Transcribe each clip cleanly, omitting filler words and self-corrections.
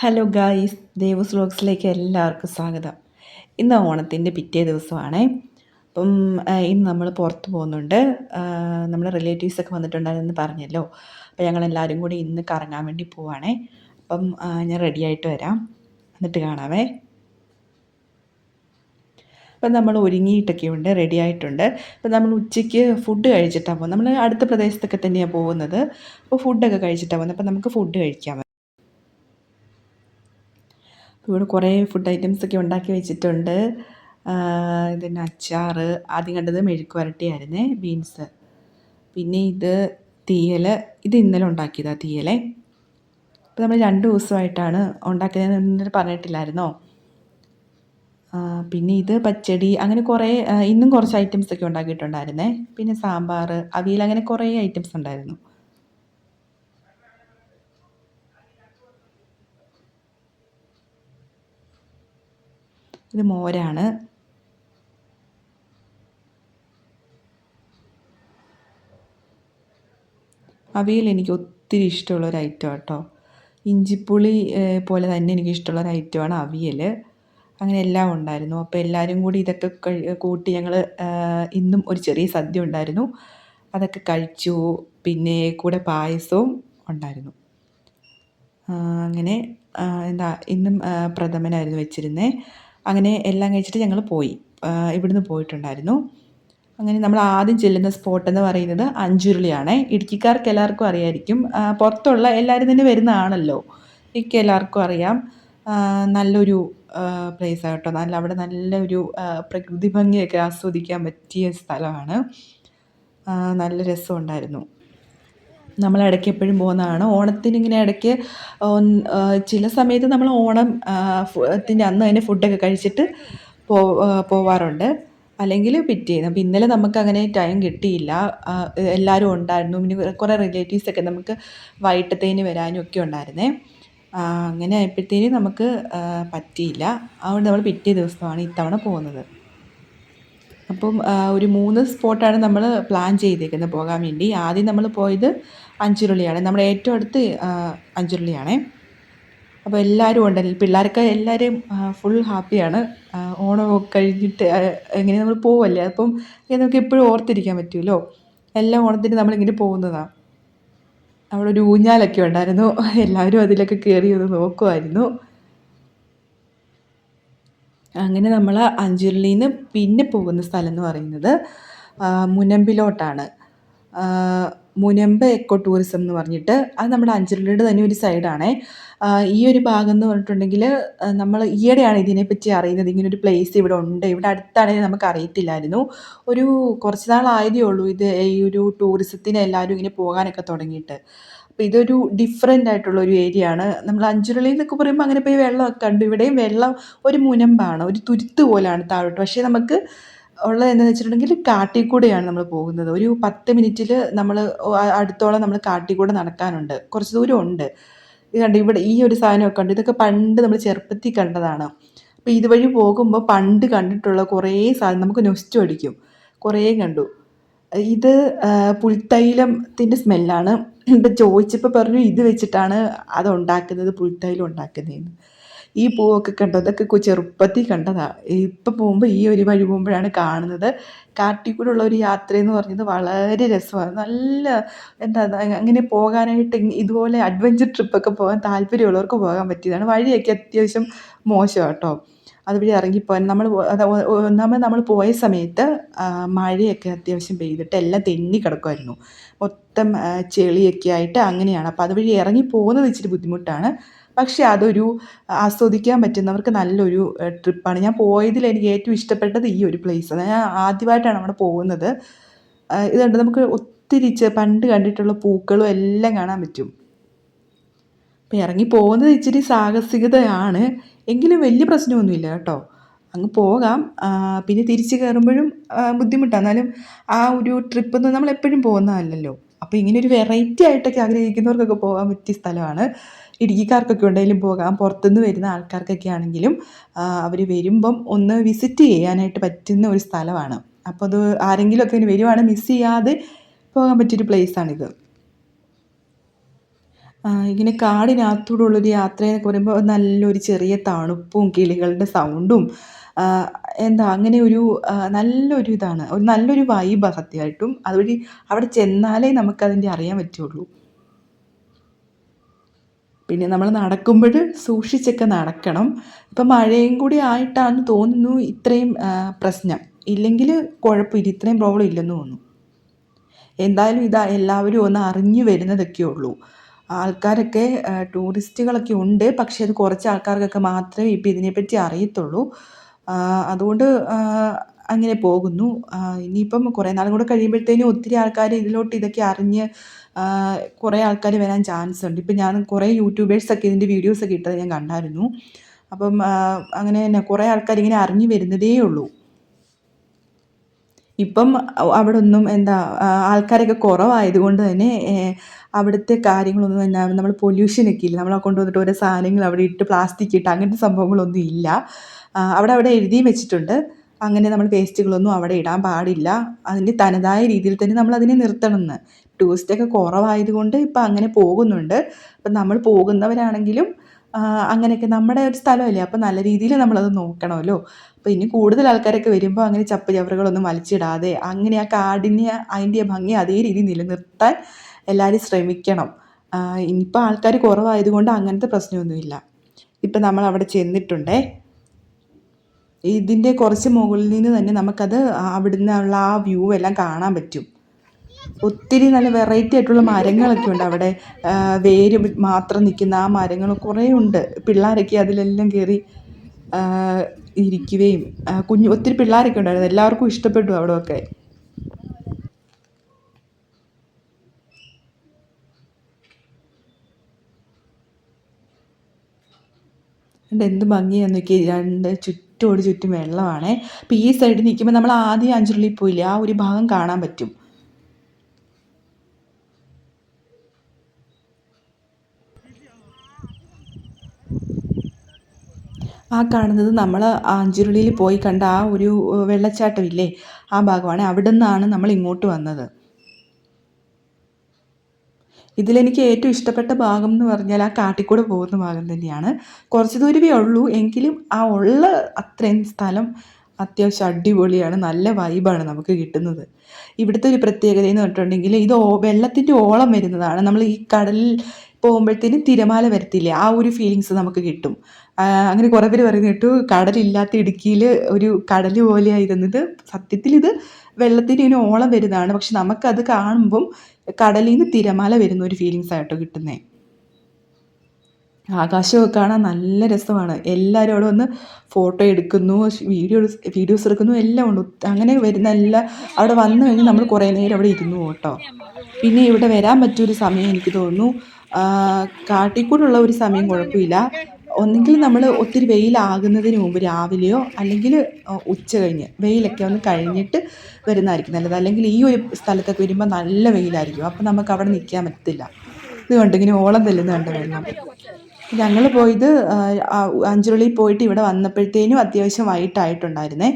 Hello guys, ദേവൂസ് വ്ലോഗ്സിലേക്ക് എല്ലാവർക്കും സ്വാഗതം. ഇന്ന് ഓണത്തിൻ്റെ പിറ്റേ ദിവസമാണേ. അപ്പം ഇന്ന് നമ്മൾ പുറത്ത് പോകുന്നുണ്ട്. നമ്മുടെ റിലേറ്റീവ്സൊക്കെ വന്നിട്ടുണ്ടായിരുന്നെന്ന് പറഞ്ഞല്ലോ. അപ്പോൾ ഞങ്ങളെല്ലാവരും കൂടി ഇന്ന് കറങ്ങാൻ വേണ്ടി പോവുകയാണേ. അപ്പം ഞാൻ റെഡിയായിട്ട് വരാം, എന്നിട്ട് കാണാവേ. അപ്പം നമ്മൾ ഒരുങ്ങിയിട്ടൊക്കെ ഉണ്ട്, റെഡി ആയിട്ടുണ്ട്. അപ്പം നമ്മൾ ഉച്ചയ്ക്ക് ഫുഡ് കഴിച്ചിട്ടാണ് പോകുന്നത്. നമ്മൾ അടുത്ത പ്രദേശത്തൊക്കെ തന്നെയാണ് പോകുന്നത്. അപ്പോൾ ഫുഡൊക്കെ കഴിച്ചിട്ടാണ് പോകുന്നത്. അപ്പം നമുക്ക് ഫുഡ് കഴിക്കാം. ഇവിടെ കുറേ ഫുഡ് ഐറ്റംസൊക്കെ ഉണ്ടാക്കി വെച്ചിട്ടുണ്ട്. ഇതിന് അച്ചാർ, ആദ്യം കണ്ടത് മെഴുക്ക് വരട്ടിയായിരുന്നേ, ബീൻസ്. പിന്നെ ഇത് തീയൽ, ഇത് ഇന്നലെ ഉണ്ടാക്കിയതാണ് തീയലേ. അപ്പോൾ നമ്മൾ 2 ദിവസമായിട്ടാണ് ഉണ്ടാക്കിയതെന്ന് ഇന്നലെ പറഞ്ഞിട്ടില്ലായിരുന്നോ. പിന്നെ ഇത് പച്ചടി, അങ്ങനെ കുറേ ഇന്നും കുറച്ച് ഐറ്റംസൊക്കെ ഉണ്ടാക്കിയിട്ടുണ്ടായിരുന്നേ. പിന്നെ സാമ്പാർ, അവിയൽ, അങ്ങനെ കുറേ ഐറ്റംസ് ഉണ്ടായിരുന്നു. ഇത് മോരാണ്. അവിയൽ എനിക്ക് ഒത്തിരി ഇഷ്ടമുള്ളൊരു ഐറ്റം കേട്ടോ. ഇഞ്ചിപ്പുളി പോലെ തന്നെ എനിക്കിഷ്ടമുള്ളൊരു ഐറ്റമാണ് അവിയൽ. അങ്ങനെ എല്ലാം ഉണ്ടായിരുന്നു. അപ്പോൾ എല്ലാവരും കൂടി ഇതൊക്കെ കൂട്ടി ഞങ്ങൾ ഇന്നും ഒരു ചെറിയ സദ്യ ഉണ്ടായിരുന്നു, അതൊക്കെ കഴിച്ചു. പിന്നെ കൂടെ പായസവും ഉണ്ടായിരുന്നു. അങ്ങനെ ഇന്നും പ്രഥമനായിരുന്നു വെച്ചിരുന്നത്. അങ്ങനെ എല്ലാം കഴിച്ചിട്ട് ഞങ്ങൾ പോയി, ഇവിടുന്ന് പോയിട്ടുണ്ടായിരുന്നു. അങ്ങനെ നമ്മൾ ആദ്യം ചെല്ലുന്ന സ്പോട്ട് എന്ന് പറയുന്നത് അഞ്ചുരുളിയാണേ. ഇടുക്കിക്കാർക്ക് എല്ലാവർക്കും അറിയായിരിക്കും, പുറത്തുള്ള എല്ലാവരും തന്നെ വരുന്നതാണല്ലോ, എനിക്ക് എല്ലാവർക്കും അറിയാം. നല്ലൊരു പ്ലേസാണ് കേട്ടോ. അവിടെ നല്ലൊരു പ്രകൃതി ഭംഗിയൊക്കെ ആസ്വദിക്കാൻ പറ്റിയ സ്ഥലമാണ്. നല്ല രസമുണ്ടായിരുന്നു. നമ്മൾ ഇടയ്ക്ക് എപ്പോഴും പോകുന്നതാണ് ഓണത്തിന്. ഇങ്ങനെ ഇടയ്ക്ക് ചില സമയത്ത് നമ്മൾ ഓണം ത്തിൻ്റെ അന്ന് തന്നെ ഫുഡൊക്കെ കഴിച്ചിട്ട് പോവാറുണ്ട്, അല്ലെങ്കിൽ പിറ്റേന്ന്. അപ്പോൾ ഇന്നലെ നമുക്കങ്ങനെ ടൈം കിട്ടിയില്ല, എല്ലാവരും ഉണ്ടായിരുന്നു. പിന്നെ കുറേ റിലേറ്റീവ്സൊക്കെ നമുക്ക് വൈകിട്ടത്തേന് വരാനും ഒക്കെ ഉണ്ടായിരുന്നേ. അങ്ങനെ ആയപ്പോഴത്തേനും നമുക്ക് പറ്റിയില്ല. അതുകൊണ്ട് നമ്മൾ പിറ്റേ ദിവസമാണ് ഇത്തവണ പോകുന്നത്. അപ്പം ഒരു 3 സ്പോട്ടാണ് നമ്മൾ പ്ലാൻ ചെയ്തേക്കുന്നത് പോകാൻ വേണ്ടി. ആദ്യം നമ്മൾ പോയത് അഞ്ചുരുളിയാണ്, നമ്മുടെ ഏറ്റവും അടുത്ത് അഞ്ചുരുളിയാണേ. അപ്പോൾ എല്ലാവരും ഉണ്ടല്ലോ, പിള്ളേരൊക്കെ എല്ലാവരും ഫുൾ ഹാപ്പിയാണ്. ഓണമൊക്കെ കഴിഞ്ഞിട്ട് ഇങ്ങനെ നമ്മൾ പോവല്ലേ, അപ്പം നമുക്ക് എപ്പോഴും ഓർത്തിരിക്കാൻ പറ്റുമല്ലോ. എല്ലാ ഓണത്തിന് നമ്മളിങ്ങനെ പോകുന്നതാണ്. അവിടെ ഒരു ഊഞ്ഞാലൊക്കെ ഉണ്ടായിരുന്നു, എല്ലാവരും അതിലൊക്കെ കയറി ഒന്ന് നോക്കുമായിരുന്നു. അങ്ങനെ നമ്മൾ അഞ്ചുരുളിയിൽ നിന്ന് പിന്നെ പോകുന്ന സ്ഥലം എന്ന് പറയുന്നത് മുനമ്പിലോട്ടാണ്. മുനമ്പ് എക്കോ ടൂറിസം എന്ന് പറഞ്ഞിട്ട്, അത് നമ്മുടെ അഞ്ചുരുളിയുടെ തന്നെ ഒരു സൈഡാണേ. ഈ ഒരു ഭാഗം എന്ന് പറഞ്ഞിട്ടുണ്ടെങ്കിൽ നമ്മൾ ഈയിടെയാണ് ഇതിനെപ്പറ്റി അറിയുന്നത്. ഇങ്ങനൊരു പ്ലേസ് ഇവിടെ ഉണ്ട്, ഇവിടെ അടുത്താണെങ്കിൽ നമുക്ക് അറിയത്തില്ലായിരുന്നു. ഒരു കുറച്ച് നാളായതേ ഉള്ളൂ ഇത്, ഈ ഒരു ടൂറിസത്തിന് എല്ലാവരും ഇങ്ങനെ പോകാനൊക്കെ തുടങ്ങിയിട്ട്. അപ്പോൾ ഇതൊരു ഡിഫറെൻ്റ് ആയിട്ടുള്ള ഒരു ഏരിയ ആണ്. നമ്മൾ അഞ്ചുരുളി എന്നൊക്കെ പറയുമ്പോൾ അങ്ങനെ പോയി വെള്ളമൊക്കെ കണ്ടു. ഇവിടെയും വെള്ളം ഒരു മുനമ്പാണ്, ഒരു തുരുത്ത് പോലെയാണ് താഴോട്ട്. പക്ഷേ നമുക്ക് ഉള്ളത് എന്താണെന്ന് വെച്ചിട്ടുണ്ടെങ്കിൽ കാട്ടിൽ കൂടെയാണ് നമ്മൾ പോകുന്നത്. ഒരു 10 മിനിറ്റിൽ നമ്മൾ അടുത്തോളം നമ്മൾ കാട്ടിൽ കൂടെ നടക്കാനുണ്ട്, കുറച്ച് ദൂരം ഉണ്ട്. ഇത് കണ്ട് ഇവിടെ ഈ ഒരു സാധനമൊക്കെ ഉണ്ട്, ഇതൊക്കെ പണ്ട് നമ്മൾ ചെറുപ്പത്തിൽ കണ്ടതാണ്. അപ്പോൾ ഇതുവഴി പോകുമ്പോൾ പണ്ട് കണ്ടിട്ടുള്ള കുറേ സാധനം നമുക്ക് നൊസ്റ്റു അടിക്കും. കുറേ കണ്ടു. ഇത് പുൽത്തൈലത്തിൻ്റെ സ്മെല്ലാണ്. ഇപ്പം ചോദിച്ചപ്പോൾ പറഞ്ഞു ഇത് വെച്ചിട്ടാണ് അത് ഉണ്ടാക്കുന്നത്, പുൽത്തൈലം ഉണ്ടാക്കുന്നതെന്ന്. ഈ പൂവൊക്കെ കണ്ടോ, ഇതൊക്കെ ചെറുപ്പത്തിൽ കണ്ടതാണ്. ഇപ്പം പോകുമ്പോൾ ഈ ഒരു വഴി പോകുമ്പോഴാണ് കാണുന്നത്. കാട്ടിൽ കൂടെ ഉള്ള ഒരു യാത്രയെന്ന് പറഞ്ഞത് വളരെ രസമാണ്. നല്ല അങ്ങനെ പോകാനായിട്ട് ഇതുപോലെ അഡ്വഞ്ചർ ട്രിപ്പൊക്കെ പോകാൻ താല്പര്യമുള്ളവർക്ക് പോകാൻ പറ്റിയതാണ്. വഴിയൊക്കെ അത്യാവശ്യം മോശമാണ് കേട്ടോ. അതുവഴി ഇറങ്ങിപ്പോകാൻ നമ്മൾ പോയ സമയത്ത് മഴയൊക്കെ അത്യാവശ്യം പെയ്തിട്ട് എല്ലാം തെന്നി കിടക്കുമായിരുന്നു, മൊത്തം ചെളിയൊക്കെ ആയിട്ട്. അങ്ങനെയാണ്. അപ്പോൾ അതുവഴി ഇറങ്ങി പോകുന്നത് ഇച്ചിരി ബുദ്ധിമുട്ടാണ്. പക്ഷേ അതൊരു ആസ്വദിക്കാൻ പറ്റുന്നവർക്ക് നല്ലൊരു ട്രിപ്പാണ്. ഞാൻ പോയതിൽ എനിക്ക് ഏറ്റവും ഇഷ്ടപ്പെട്ടത് ഈ ഒരു പ്ലേസാണ്. ഞാൻ ആദ്യമായിട്ടാണ് അവിടെ പോകുന്നത്. ഇതുണ്ട്, നമുക്ക് ഒത്തിരി പണ്ട് കണ്ടിട്ടുള്ള പൂക്കളും എല്ലാം കാണാൻ പറ്റും. അപ്പോൾ ഇറങ്ങി പോകുന്നത് ഇച്ചിരി സാഹസികതയാണ്, എങ്കിലും വലിയ പ്രശ്നമൊന്നുമില്ല കേട്ടോ, അങ്ങ് പോകാം. പിന്നെ തിരിച്ച് കയറുമ്പോഴും ബുദ്ധിമുട്ടാണ്. എന്നാലും ആ ഒരു ട്രിപ്പ് നമ്മളെപ്പോഴും പോകുന്നതല്ലല്ലോ. അപ്പോൾ ഇങ്ങനെയൊരു വെറൈറ്റി ആയിട്ടൊക്കെ ആഗ്രഹിക്കുന്നവർക്കൊക്കെ പോകാൻ പറ്റിയ സ്ഥലമാണ്. ഇടുക്കിക്കാർക്കൊക്കെ ഉണ്ടെങ്കിലും പോകാം, പുറത്തുനിന്ന് വരുന്ന ആൾക്കാർക്കൊക്കെ ആണെങ്കിലും അവർ വരുമ്പം ഒന്ന് വിസിറ്റ് ചെയ്യാനായിട്ട് പറ്റുന്ന ഒരു സ്ഥലമാണ്. അപ്പോൾ അത് ആരെങ്കിലുമൊക്കെ ഇങ്ങനെ വരുവാണെങ്കിൽ മിസ് ചെയ്യാതെ പോകാൻ പറ്റിയൊരു പ്ലേസാണിത്. ഇങ്ങനെ കാടിനകത്തൂടെ ഉള്ളൊരു യാത്രയെന്നൊക്കെ പറയുമ്പോൾ നല്ലൊരു ചെറിയ തണുപ്പും കിളികളുടെ സൗണ്ടും എന്താ അങ്ങനെ ഒരു നല്ലൊരു ഇതാണ്. ഒരു നല്ലൊരു വൈബാണ് സത്യമായിട്ടും. അതുവഴി അവിടെ ചെന്നാലേ നമുക്കതിൻ്റെ അറിയാൻ പറ്റുള്ളൂ. പിന്നെ നമ്മൾ നടക്കുമ്പോൾ സൂക്ഷിച്ചൊക്കെ നടക്കണം. ഇപ്പം മഴയും കൂടി ആയിട്ടാണെന്ന് തോന്നുന്നു ഇത്രയും പ്രശ്നം. ഇല്ലെങ്കിൽ കുഴപ്പമില്ല. ഇത്രയും പ്രോബ്ലം ഇല്ലെന്ന് തോന്നുന്നു. എന്തായാലും ഇതാ എല്ലാവരും ഒന്ന് അറിഞ്ഞു വരുന്നതൊക്കെ ഉള്ളൂ. ആൾക്കാരൊക്കെ ടൂറിസ്റ്റുകളൊക്കെ ഉണ്ട്. പക്ഷേ അത് കുറച്ച് ആൾക്കാർക്കൊക്കെ മാത്രമേ ഇപ്പം ഇതിനെപ്പറ്റി അറിയത്തുള്ളൂ. അതുകൊണ്ട് അങ്ങനെ പോകുന്നു. ഇനിയിപ്പം കുറേ നാളും കൂടെ കഴിയുമ്പോഴത്തേനും ഒത്തിരി ആൾക്കാർ ഇതിലോട്ട് ഇതൊക്കെ അറിഞ്ഞ് കുറേ ആൾക്കാർ വരാൻ ചാൻസ് ഉണ്ട്. ഇപ്പം ഞാൻ കുറേ യൂട്യൂബേഴ്സൊക്കെ ഇതിൻ്റെ വീഡിയോസൊക്കെ ഇട്ടത് ഞാൻ കണ്ടായിരുന്നു. അപ്പം അങ്ങനെ തന്നെ കുറേ ആൾക്കാർ ഇങ്ങനെ അറിഞ്ഞു വരുന്നതേ ഉള്ളൂ. ഇപ്പം അവിടൊന്നും എന്താ ആൾക്കാരൊക്കെ കുറവായതുകൊണ്ട് തന്നെ അവിടുത്തെ കാര്യങ്ങളൊന്നും എന്നാ നമ്മൾ പൊല്യൂഷനൊക്കെ ഇല്ല. നമ്മളെ കൊണ്ടുവന്നിട്ട് ഓരോ സാധനങ്ങൾ അവിടെ ഇട്ട് പ്ലാസ്റ്റിക് ഇട്ട് അങ്ങനത്തെ സംഭവങ്ങളൊന്നും ഇല്ല. അവിടെ എഴുതിയും വെച്ചിട്ടുണ്ട്. അങ്ങനെ നമ്മൾ വേസ്റ്റുകളൊന്നും അവിടെ ഇടാൻ പാടില്ല. അതിൻ്റെ തനതായ രീതിയിൽ തന്നെ നമ്മളതിനെ നിർത്തണമെന്ന്. ടൂറിസ്റ്റൊക്കെ കുറവായതുകൊണ്ട് ഇപ്പം അങ്ങനെ പോകുന്നുണ്ട്. അപ്പം നമ്മൾ പോകുന്നവരാണെങ്കിലും അങ്ങനെയൊക്കെ നമ്മുടെ ഒരു സ്ഥലമല്ലേ, അപ്പം നല്ല രീതിയിൽ നമ്മളത് നോക്കണമല്ലോ. അപ്പോൾ ഇനി കൂടുതൽ ആൾക്കാരൊക്കെ വരുമ്പോൾ അങ്ങനെ ചപ്പ് ചവറുകളൊന്നും വലിച്ചിടാതെ അങ്ങനെ ആ കാടിനെ അതിൻ്റെ ഭംഗി അതേ രീതിയിൽ നിലനിർത്താൻ എല്ലാവരും ശ്രമിക്കണം. ഇനിയിപ്പോൾ ആൾക്കാർ കുറവായതുകൊണ്ട് അങ്ങനത്തെ പ്രശ്നമൊന്നുമില്ല. ഇപ്പം നമ്മൾ അവിടെ ചെന്നിട്ടുണ്ടേ. ഇതിൻ്റെ കുറച്ച് മുകളിൽ നിന്ന് തന്നെ നമുക്കത് അവിടുന്നുള്ള ആ വ്യൂ എല്ലാം കാണാൻ പറ്റും. ഒത്തിരി നല്ല വെറൈറ്റി ആയിട്ടുള്ള മരങ്ങളൊക്കെ ഉണ്ട് അവിടെ. വേര് മാത്രം നിൽക്കുന്ന ആ മരങ്ങൾ കുറേ ഉണ്ട്. പിള്ളേരൊക്കെ അതിലെല്ലാം കയറി ഇരിക്കുകയും ഒത്തിരി പിള്ളേരൊക്കെ ഉണ്ടായിരുന്നു. എല്ലാവർക്കും ഇഷ്ടപ്പെട്ടു അവിടെയൊക്കെ. എന്ത് ഭംഗിയാന്ന് നോക്കിയേ. ചുറ്റും വെള്ളമാണേ. അപ്പോൾ ഈ സൈഡിൽ നിൽക്കുമ്പോൾ നമ്മൾ ആദ്യം അഞ്ചുരുളിയിൽ പോയില്ലേ, ആ ഒരു ഭാഗം കാണാൻ പറ്റും. ആ കാണുന്നത് നമ്മൾ അഞ്ചുരുളിയിൽ പോയി കണ്ട ആ ഒരു വെള്ളച്ചാട്ടമില്ലേ, ആ ഭാഗമാണ്. അവിടെ നിന്നാണ് നമ്മൾ ഇങ്ങോട്ട് വന്നത്. ഇതിലെനിക്ക് ഏറ്റവും ഇഷ്ടപ്പെട്ട ഭാഗം എന്ന് പറഞ്ഞാൽ ആ കാട്ടിൽ പോകുന്ന ഭാഗം തന്നെയാണ്. കുറച്ച് ദൂരമേ ഉള്ളൂ, എങ്കിലും ആ ഉള്ള അത്രയും സ്ഥലം അത്യാവശ്യം അടിപൊളിയാണ്. നല്ല വൈബാണ് നമുക്ക് കിട്ടുന്നത്. ഇവിടുത്തെ ഒരു പ്രത്യേകത എന്ന് പറഞ്ഞിട്ടുണ്ടെങ്കിൽ ഇത് വെള്ളത്തിൻ്റെ ഓളം വരുന്നതാണ്. നമ്മൾ ഈ കടലിൽ പോകുമ്പോഴത്തേനും തിരമാല വരത്തില്ലേ, ആ ഒരു ഫീലിങ്സ് നമുക്ക് കിട്ടും. അങ്ങനെ കുറേ പേര് പറയുന്നത് കേട്ടു കടലില്ലാത്ത ഇടുക്കിയിൽ ഒരു കടൽ പോലെയായിരുന്നത്. സത്യത്തിൽ ഇത് വെള്ളത്തിന് ഇങ്ങനെ ഓളം വരുന്നതാണ്. പക്ഷെ നമുക്കത് കാണുമ്പം കടലിൽ നിന്ന് തിരമാല വരുന്ന ഒരു ഫീലിങ്സ് ആയിട്ടോ കിട്ടുന്നത്. ആകാശമൊക്കെ കാണാൻ നല്ല രസമാണ്. എല്ലാവരും അവിടെ വന്ന് ഫോട്ടോ എടുക്കുന്നു, വീഡിയോസ് എടുക്കുന്നു, എല്ലാം ഉണ്ട്. അങ്ങനെ വരുന്ന എല്ലാം അവിടെ വന്നു കഴിഞ്ഞ് നമ്മൾ കുറേ നേരം അവിടെ ഇരുന്നു കേട്ടോ. പിന്നെ ഇവിടെ വരാൻ പറ്റിയൊരു സമയം എനിക്ക് തോന്നുന്നു കാട്ടിക്കൂടുള്ള ഒരു സമയം കുഴപ്പമില്ല. ഒന്നെങ്കിൽ നമ്മൾ ഒത്തിരി വെയിലാകുന്നതിന് മുമ്പ് രാവിലെയോ അല്ലെങ്കിൽ ഉച്ച കഴിഞ്ഞ് വെയിലൊക്കെ ഒന്ന് കഴിഞ്ഞിട്ട് വരുന്നതായിരിക്കും നല്ലത്. അല്ലെങ്കിൽ ഈ ഒരു സ്ഥലത്തൊക്കെ വരുമ്പോൾ നല്ല വെയിലായിരിക്കും. അപ്പം നമുക്ക് അവിടെ നിൽക്കാൻ പറ്റത്തില്ല. ഇത് കണ്ടു ഇങ്ങനെ ഓളം തെല്ലുന്ന കണ്ട് വെള്ളം. ഞങ്ങൾ പോയത് അഞ്ചുരുളിയിൽ പോയിട്ട് ഇവിടെ വന്നപ്പോഴത്തേനും അത്യാവശ്യം വൈകിട്ടായിട്ടുണ്ടായിരുന്നേ.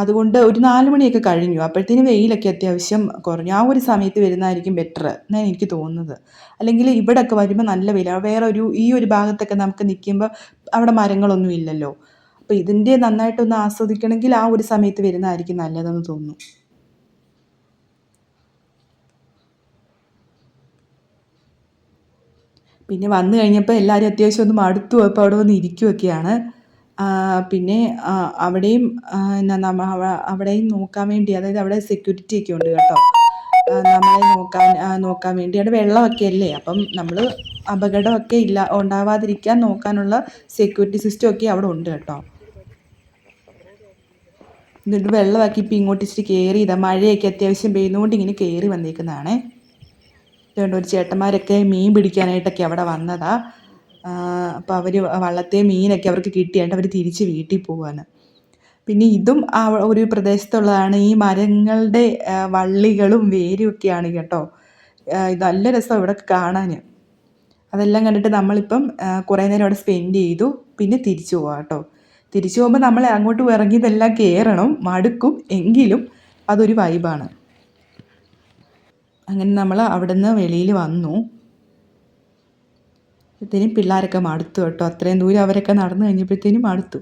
അതുകൊണ്ട് ഒരു 4 മണിയൊക്കെ കഴിഞ്ഞു. അപ്പോഴത്തേനും വെയിലൊക്കെ അത്യാവശ്യം കുറഞ്ഞു. ആ ഒരു സമയത്ത് വരുന്നതായിരിക്കും ബെറ്റർ എന്നാണ് എനിക്ക് തോന്നുന്നത്. അല്ലെങ്കിൽ ഇവിടെയൊക്കെ വരുമ്പോൾ നല്ല വെയിലാണ്. ഈ ഒരു ഭാഗത്തൊക്കെ നമുക്ക് നിൽക്കുമ്പോൾ അവിടെ മരങ്ങളൊന്നും ഇല്ലല്ലോ. അപ്പോൾ ഇതിൻ്റെ നന്നായിട്ടൊന്ന് ആസ്വദിക്കണമെങ്കിൽ ആ ഒരു സമയത്ത് വരുന്നതായിരിക്കും നല്ലതെന്ന് തോന്നുന്നു. പിന്നെ വന്നു കഴിഞ്ഞപ്പോൾ എല്ലാവരും അത്യാവശ്യം ഒന്ന് മടുത്തു പോയപ്പോൾ അവിടെ വന്ന് ഇരിക്കുകയൊക്കെയാണ്. പിന്നെ അവിടെയും അവിടെയും നോക്കാൻ വേണ്ടി, അതായത് അവിടെ സെക്യൂരിറ്റി ഒക്കെ ഉണ്ട് കേട്ടോ. നമ്മളെ നോക്കാൻ വേണ്ടി. അവിടെ വെള്ളമൊക്കെ അല്ലേ, അപ്പം നമ്മൾ അപകടമൊക്കെ ഉണ്ടാവാതിരിക്കാൻ നോക്കാനുള്ള സെക്യൂരിറ്റി സിസ്റ്റം ഒക്കെ അവിടെ ഉണ്ട് കേട്ടോ. എന്നിട്ട് വെള്ളമൊക്കെ ഇപ്പം ഇങ്ങോട്ട് ഇച്ചിരി കയറി മഴയൊക്കെ അത്യാവശ്യം പെയ്യുന്നതുകൊണ്ട് ഇങ്ങനെ കയറി വന്നേക്കുന്നതാണേ. ഇതുകൊണ്ട് ഒരു ചേട്ടന്മാരൊക്കെ മീൻ പിടിക്കാനായിട്ടൊക്കെ അവിടെ വന്നതാ. അപ്പോൾ അവർ വള്ളത്തെ മീനൊക്കെ അവർക്ക് കിട്ടിയായിട്ട് അവർ തിരിച്ച് വീട്ടിൽ പോവാണ്. പിന്നെ ഇതും ഒരു പ്രദേശത്തുള്ളതാണ്. ഈ മരങ്ങളുടെ വള്ളികളും വേരും ഒക്കെയാണ് കേട്ടോ. നല്ല രസമാണ് ഇവിടെ കാണാൻ. അതെല്ലാം കണ്ടിട്ട് നമ്മളിപ്പം കുറേ നേരം അവിടെ സ്പെൻഡ് ചെയ്തു. പിന്നെ തിരിച്ചു പോവാം കേട്ടോ. തിരിച്ചു പോകുമ്പോൾ നമ്മൾ അങ്ങോട്ട് ഇറങ്ങിയതെല്ലാം കയറണം, മടുക്കും. എങ്കിലും അതൊരു വൈബാണ്. അങ്ങനെ നമ്മൾ അവിടെ നിന്ന് വെളിയിൽ വന്നു. ത്തേനും പിള്ളേരൊക്കെ മടുത്തു കേട്ടോ. അത്രയും ദൂരം അവരൊക്കെ നടന്നു കഴിഞ്ഞപ്പോഴത്തേനും മടുത്തു.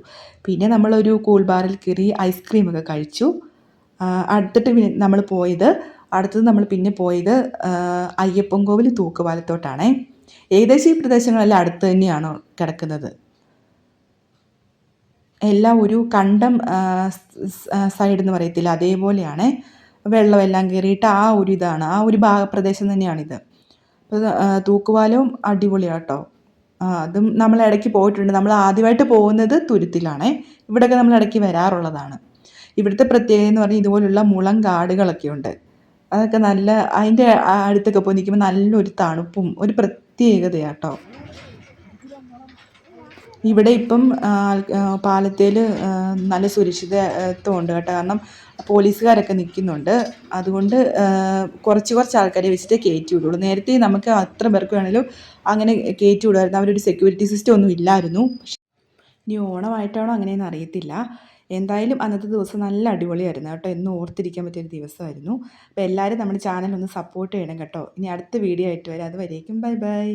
പിന്നെ നമ്മളൊരു കൂൾ ബാറിൽ കയറി ഐസ്ക്രീമൊക്കെ കഴിച്ചു. അടുത്തിട്ട് നമ്മൾ പോയത് അടുത്തത് നമ്മൾ പിന്നെ പോയത് അയ്യപ്പൻകോവിൽ തൂക്കുപാലത്തോട്ടാണേ. ഏകദേശം ഈ പ്രദേശങ്ങളെല്ലാം അടുത്ത് തന്നെയാണ് കിടക്കുന്നത്. എല്ലാം ഒരു കണ്ടം സൈഡ് എന്ന് പറയത്തില്ല, അതേപോലെയാണ്. വെള്ളമെല്ലാം കയറിയിട്ട് ആ ഒരു ഇതാണ്, ആ ഒരു പ്രദേശം തന്നെയാണിത്. അപ്പോൾ തൂക്കുപാലവും അടിപൊളിയാണ് കേട്ടോ. അതും നമ്മൾ ഇടയ്ക്ക് പോയിട്ടുണ്ട്. നമ്മൾ ആദ്യമായിട്ട് പോകുന്നത് തുരുത്തിലാണേ. ഇവിടെയൊക്കെ നമ്മൾ ഇടയ്ക്ക് വരാറുള്ളതാണ്. ഇവിടുത്തെ പ്രത്യേകത എന്ന് പറഞ്ഞാൽ ഇതുപോലുള്ള മുളം കാടുകളൊക്കെ ഉണ്ട്. അതൊക്കെ നല്ല, അതിൻ്റെ അടുത്തൊക്കെ പോയി നിൽക്കുമ്പോൾ നല്ലൊരു തണുപ്പും ഒരു പ്രത്യേകതയാണ് കേട്ടോ. ഇവിടെ ഇപ്പം പാലത്തേൽ നല്ല സുരക്ഷിതത്വം ഉണ്ട് കേട്ടോ. കാരണം പോലീസുകാരൊക്കെ നിൽക്കുന്നുണ്ട്. അതുകൊണ്ട് കുറച്ച് ആൾക്കാരെ വെച്ചിട്ട് കയറ്റി വിടുള്ളൂ. നേരത്തെ നമുക്ക് അത്ര പേർക്ക് വേണമെങ്കിലും അങ്ങനെ കയറ്റി വിടുമായിരുന്നു. അവരൊരു സെക്യൂരിറ്റി സിസ്റ്റം ഒന്നും ഇല്ലായിരുന്നു. ഇനി ഓണമായിട്ടാണോ അങ്ങനെയൊന്നും അറിയത്തില്ല. എന്തായാലും അന്നത്തെ ദിവസം നല്ല അടിപൊളിയായിരുന്നു കേട്ടോ. എന്നും ഓർത്തിരിക്കാൻ പറ്റിയൊരു ദിവസമായിരുന്നു. അപ്പോൾ എല്ലാവരും നമ്മുടെ ചാനൽ ഒന്ന് സപ്പോർട്ട് ചെയ്യണം കേട്ടോ. ഇനി അടുത്ത വീഡിയോ ആയിട്ട് വരാം. അതുവരേക്കും ബൈ ബൈ.